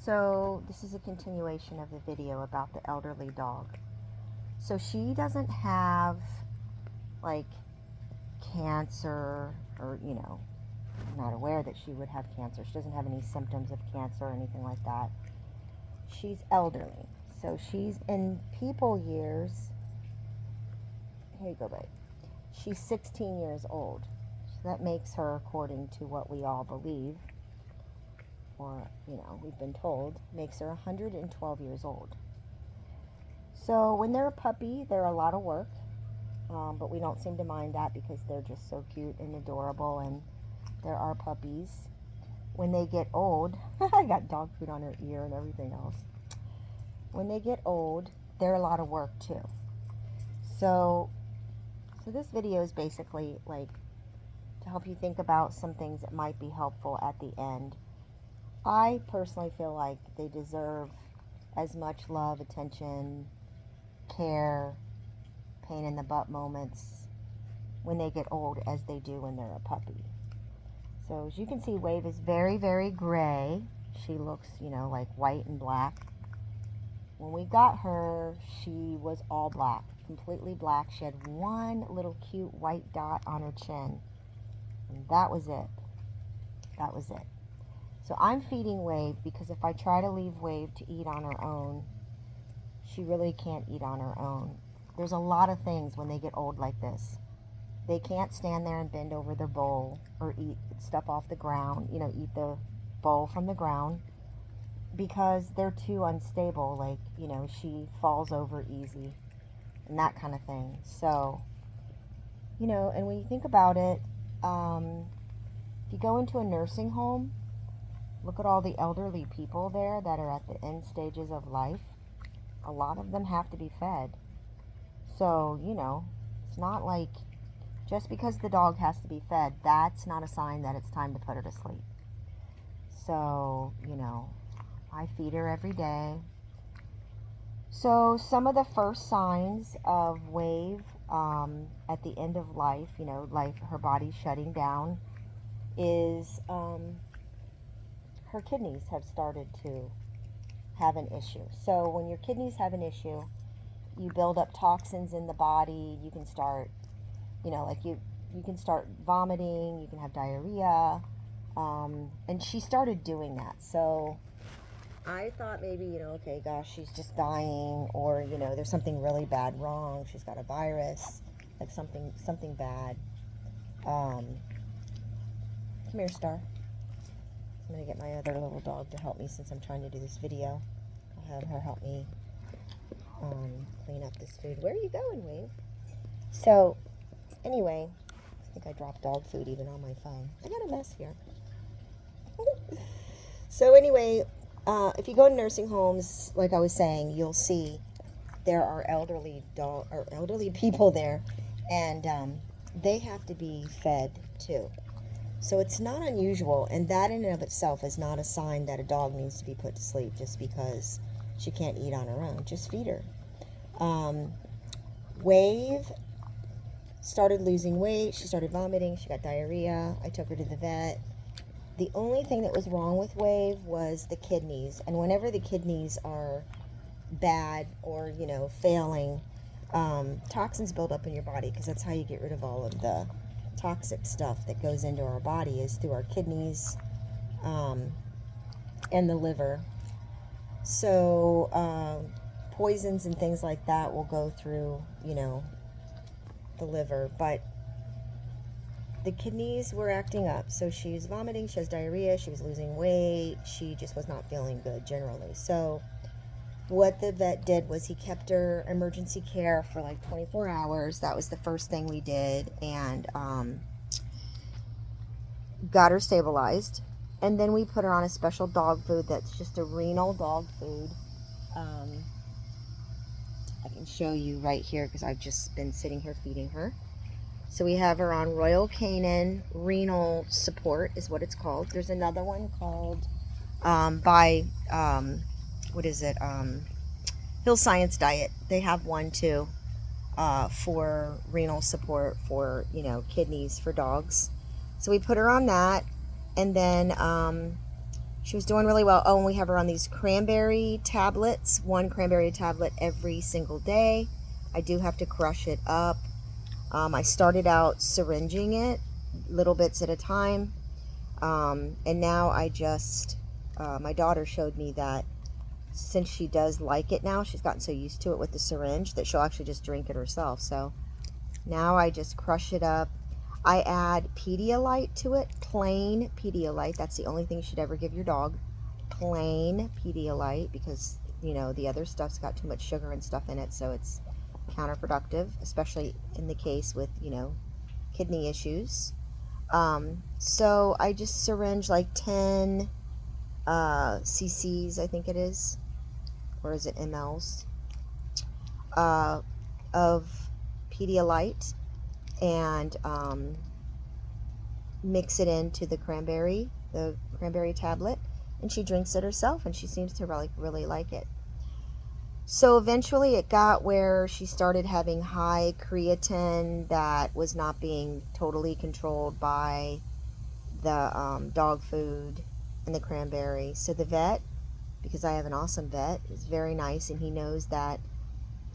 So this is a continuation of the video about the elderly dog. So she doesn't have like cancer, or I'm not aware that she would have cancer. She doesn't have any symptoms of cancer or anything like that. She's elderly. So she's in people years. Here you go, babe. She's 16 years old. So that makes her, according to what we all believe, or we've been told, makes her 112 years old. So when they're a puppy, they're a lot of work, but we don't seem to mind that because they're just so cute and adorable, and they're our puppies. When they get old, I got dog food on her ear and everything else. When they get old, they're a lot of work too. So this video is basically like to help you think about some things that might be helpful at the end. I personally feel like they deserve as much love, attention, care, pain in the butt moments when they get old as they do when they're a puppy. So as you can see, Wave is very, very gray. She looks, like white and black. When we got her, she was all black, completely black. She had one little cute white dot on her chin. And that was it. That was it. So I'm feeding Wave because if I try to leave Wave to eat on her own, she really can't eat on her own. There's a lot of things when they get old like this. They can't stand there and bend over their bowl or eat stuff off the ground, eat the bowl from the ground, because they're too unstable. Like, she falls over easy and that kind of thing. So, and when you think about it, if you go into a nursing home, look at all the elderly people there that are at the end stages of life. A lot of them have to be fed. So, it's not like just because the dog has to be fed, that's not a sign that it's time to put her to sleep. So, I feed her every day. So some of the first signs of Wave at the end of life, like her body shutting down, is her kidneys have started to have an issue. So when your kidneys have an issue, you build up toxins in the body. You can start, you can start vomiting. You can have diarrhea, and she started doing that. So I thought maybe, okay, gosh, she's just dying, or there's something really bad wrong. She's got a virus, like something bad. Come here, Star. I'm going to get my other little dog to help me since I'm trying to do this video. I'll have her help me clean up this food. Where are you going, Wave? So, anyway, I think I dropped dog food even on my phone. I got a mess here. So anyway, if you go to nursing homes, like I was saying, you'll see there are elderly people there, and they have to be fed too. So it's not unusual, and that in and of itself is not a sign that a dog needs to be put to sleep just because she can't eat on her own. Just feed her. Wave started losing weight. She started vomiting. She got diarrhea. I took her to the vet. The only thing that was wrong with Wave was the kidneys. And whenever the kidneys are bad or, failing, toxins build up in your body, because that's how you get rid of all of the toxic stuff that goes into our body, is through our kidneys and the liver. So poisons and things like that will go through, the liver. But the kidneys were acting up. So she was vomiting, she has diarrhea, she was losing weight, she just was not feeling good generally. So what the vet did was he kept her emergency care for like 24 hours. That was the first thing we did, and got her stabilized. And then we put her on a special dog food that's just a renal dog food. I can show you right here because I've just been sitting here feeding her. So we have her on Royal Canin Renal Support is what it's called. There's another one called Hill Science Diet. They have one too for renal support for, kidneys for dogs. So we put her on that, and then She was doing really well. Oh, and we have her on these cranberry tablets, 1 cranberry tablet every single day. I do have to crush it up. I started out syringing it, little bits at a time. And now I just, my daughter showed me that since she does like it now, she's gotten so used to it with the syringe that she'll actually just drink it herself. So now I just crush it up. I add Pedialyte to it, plain Pedialyte. That's the only thing you should ever give your dog, plain Pedialyte, because, you know, the other stuff's got too much sugar and stuff in it, so it's counterproductive, especially in the case with, you know, kidney issues. So I just syringe like 10 cc's, I think it is, or is it mLs, of Pedialyte, and mix it into the cranberry tablet, and she drinks it herself, and she seems to really like it. So eventually it got where she started having high creatine that was not being totally controlled by the dog food and the cranberry. So the vet, because I have an awesome vet, is very nice, and he knows that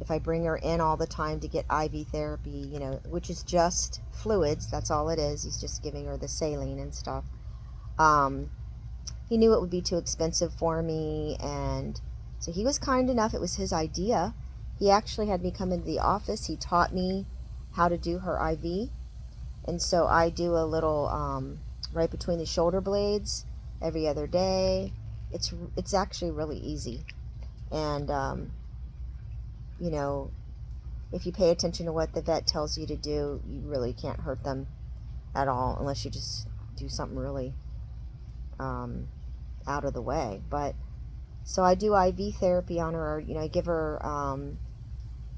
if I bring her in all the time to get IV therapy, you know, which is just fluids, that's all it is. He's just giving her the saline and stuff. He knew it would be too expensive for me, and so he was kind enough. It was his idea. He actually had me come into the office. He taught me how to do her IV, and so I do a little right between the shoulder blades every other day. It's actually really easy, and you know, if you pay attention to what the vet tells you to do, you really can't hurt them at all, unless you just do something really out of the way. But so I do IV therapy on her. You know, I give her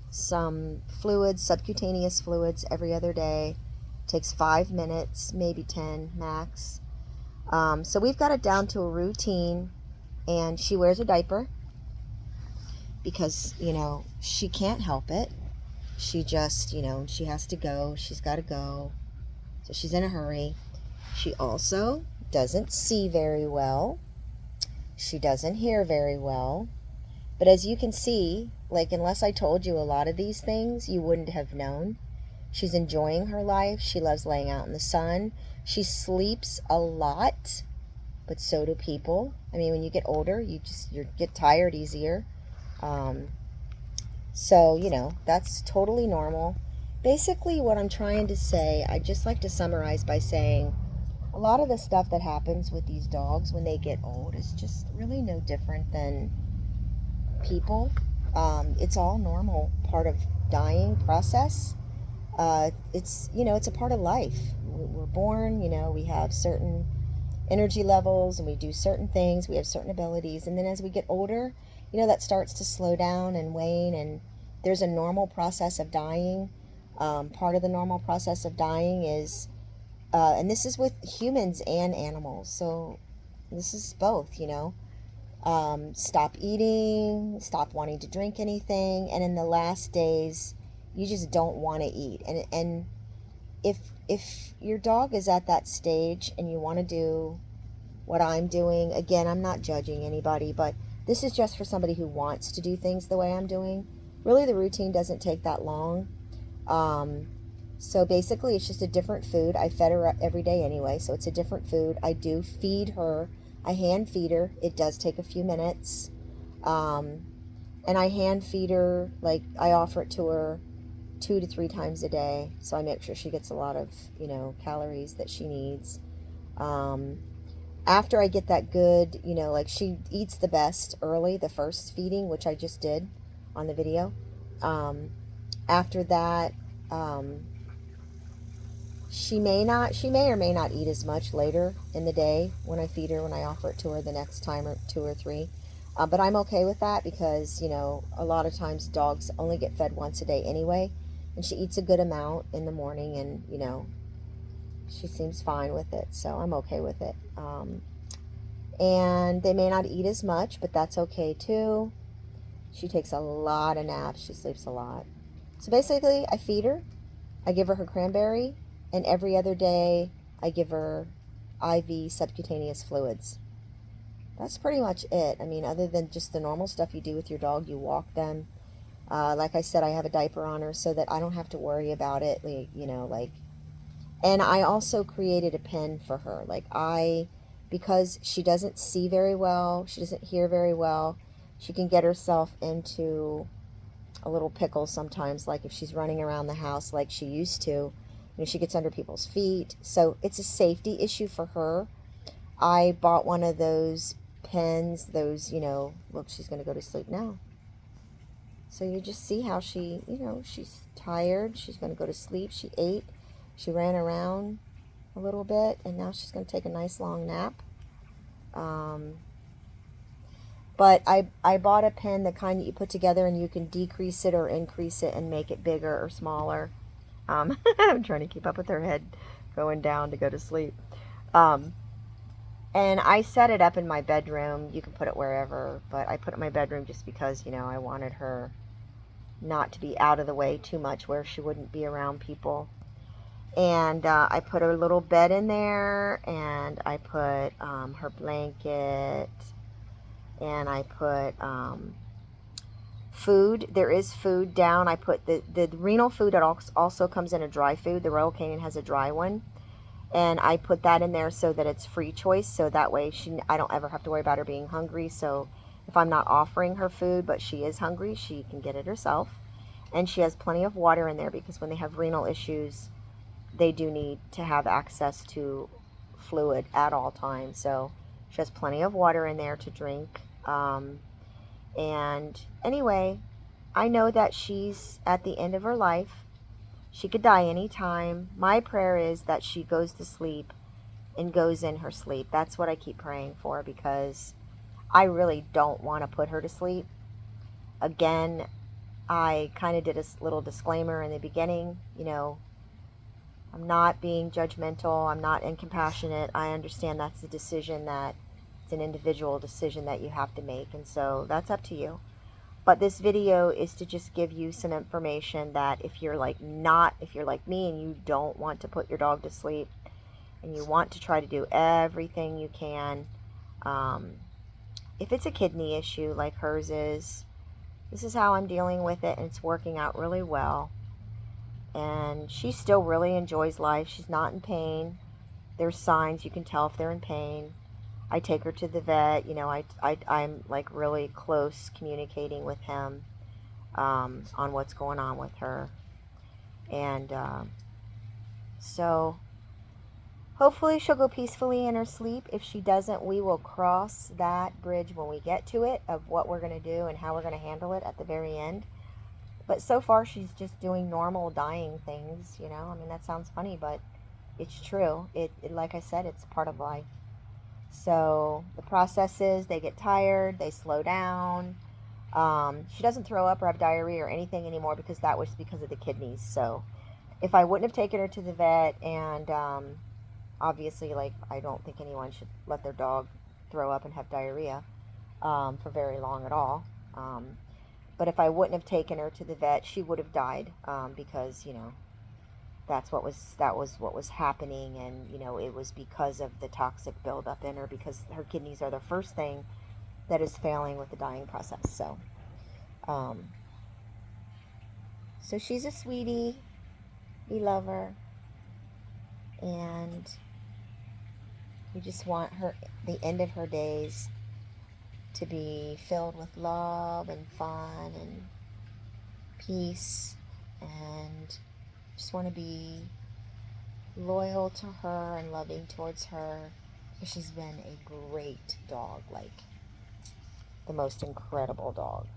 some fluids, subcutaneous fluids, every other day. Takes 5 minutes, maybe 10 max. So we've got it down to a routine, and she wears a diaper because, you know, she can't help it. She just, you know, she has to go. She's got to go. So she's in a hurry. She also doesn't see very well. She doesn't hear very well. But as you can see, like, unless I told you a lot of these things, you wouldn't have known. She's enjoying her life. She loves laying out in the sun. She sleeps a lot, but so do people. I mean, when you get older, you get tired easier. So, you know, that's totally normal. Basically, what I'm trying to say, I just like to summarize by saying a lot of the stuff that happens with these dogs when they get old is just really no different than people. It's all normal, part of dying process. It's, you know, it's a part of life. We're born, you know, we have certain energy levels, and we do certain things, we have certain abilities, and then as we get older, you know, that starts to slow down and wane, and there's a normal process of dying. Part of the normal process of dying is, and this is with humans and animals, so this is both, you know, stop eating, stop wanting to drink anything, and in the last days, you just don't want to eat. And if your dog is at that stage and you want to do what I'm doing, again, I'm not judging anybody, but this is just for somebody who wants to do things the way I'm doing. Really, the routine doesn't take that long. So basically, it's just a different food. I fed her every day anyway, so it's a different food. I do feed her. I hand feed her. It does take a few minutes. And I hand feed her, like, I offer it to her 2 to 3 times a day, so I make sure she gets a lot of, you know, calories that she needs. After I get that good, you know, like, she eats the best early, the first feeding, which I just did on the video. After that, she may or may not eat as much later in the day when I feed her, when I offer it to her the next time, or 2 or 3. But I'm okay with that because, you know, a lot of times dogs only get fed once a day anyway, and she eats a good amount in the morning, and, you know, she seems fine with it, so I'm okay with it. And they may not eat as much, but that's okay too. She takes a lot of naps. She sleeps a lot. So basically, I feed her, I give her her cranberry, and every other day I give her IV subcutaneous fluids. that's pretty much it. I mean, other than just the normal stuff you do with your dog, you walk them. Like I said, I have a diaper on her so that I don't have to worry about it. Like, you know, like, and I also created a pen for her. Because she doesn't see very well, she doesn't hear very well, she can get herself into a little pickle sometimes, like if she's running around the house like she used to. You know, she gets under people's feet. So it's a safety issue for her. I bought one of those pens, those, you know, look, she's going to go to sleep now. So you just see how she, you know, she's tired. She's going to go to sleep. She ate. She ran around a little bit, and now she's going to take a nice long nap. But I bought a pen, the kind that you put together and you can decrease it or increase it and make it bigger or smaller. I'm trying to keep up with her head going down to go to sleep. And I set it up in my bedroom. You can put it wherever, but I put it in my bedroom just because, you know, I wanted her not to be out of the way too much where she wouldn't be around people. And I put her little bed in there, and I put her blanket, and I put food. There is food down. I put the renal food that also comes in a dry food. The Royal Canin has a dry one. And I put that in there so that it's free choice. So that way I don't ever have to worry about her being hungry. So if I'm not offering her food, but she is hungry, she can get it herself. And she has plenty of water in there because when they have renal issues, they do need to have access to fluid at all times. So she has plenty of water in there to drink. And anyway, I know that she's at the end of her life. She could die anytime. My prayer is that she goes to sleep and goes in her sleep. That's what I keep praying for, because I really don't want to put her to sleep. Again, I kind of did a little disclaimer in the beginning. You know, I'm not being judgmental. I'm not incompassionate. I understand that's a decision that it's an individual decision that you have to make. And so that's up to you. But this video is to just give you some information that if you're like me and you don't want to put your dog to sleep and you want to try to do everything you can, if it's a kidney issue like hers is, this is how I'm dealing with it, and it's working out really well. And she still really enjoys life. She's not in pain. There's signs you can tell if they're in pain. I take her to the vet. You know, I'm like really close communicating with him on what's going on with her. And so hopefully she'll go peacefully in her sleep. If she doesn't, we will cross that bridge when we get to it, of what we're going to do and how we're going to handle it at the very end. But so far she's just doing normal dying things, you know. I mean, that sounds funny, but it's true. It like I said, it's part of life. So the process is they get tired, they slow down. She doesn't throw up or have diarrhea or anything anymore because that was because of the kidneys. So if I wouldn't have taken her to the vet, and obviously, like, I don't think anyone should let their dog throw up and have diarrhea for very long at all. But if I wouldn't have taken her to the vet, she would have died because, you know, that was what was happening. And you know, it was because of the toxic buildup in her, because her kidneys are the first thing that is failing with the dying process. So so she's a sweetie. We love her, and we just want her, the end of her days, to be filled with love and fun and peace, and just want to be loyal to her and loving towards her. She's been a great dog, like the most incredible dog.